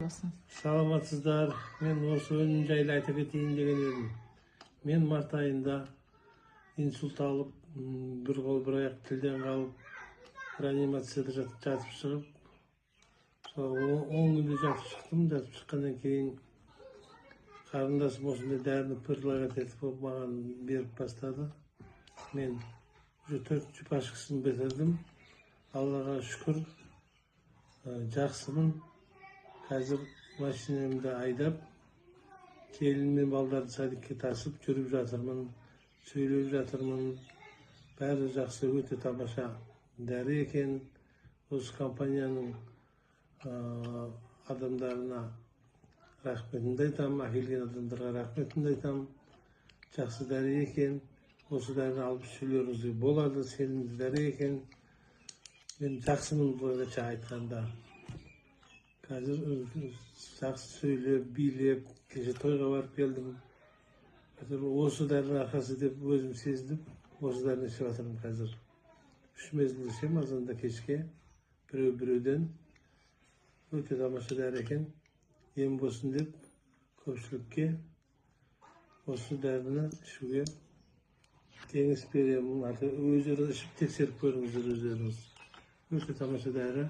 olsun. Саламатсыздар. Мен осы өнім жайлы айта кетейін деген едім. Мен март айында инсульт алып, бір қол бір аяқ тілден қалып, реанимацияда жатып шығып, сол 10 күнде жатып шықтым. Жатып шыққаннан кейін қарындасым осындай дәріні предлагать етіп маған беріп бастады. Мен уже 4-ші пачкасын бітірдім. Аллаға шүкір, жақсымын. Қазір машинамды айдап, келін мен балдарды садикке тасып жүріп жатырмын, сөйлеп жатырмын. Бәрі жақсы, өте тамаша дәрі екен. Осы компанияның адамдарына рахметімді айтамын, әкелген адамдарға рахметімді айтамын. Жақсы дәрі екен. Осы дәріні алып ішулеріңізге болады, сенімді дәрі екен. Мен жақсымын былайша айтқанда. Қазір жақсы сөйлеп, билеп, кеше тойға барып келдім. Осы дәрінің арқасы деп өзім сездім. Осы дәріні ішіп жатырмын қазір. 3 мезгіл ішемін, азанда кешке, біреуден. Өте тамаша дәрі екен. Ем болсын деп, көпшілікке осы дәріні ішуге кеңес беремін. Өздеріңіз ішіп тексеріп көріңіздер өздеріңіз. Өте тамаша дәрі.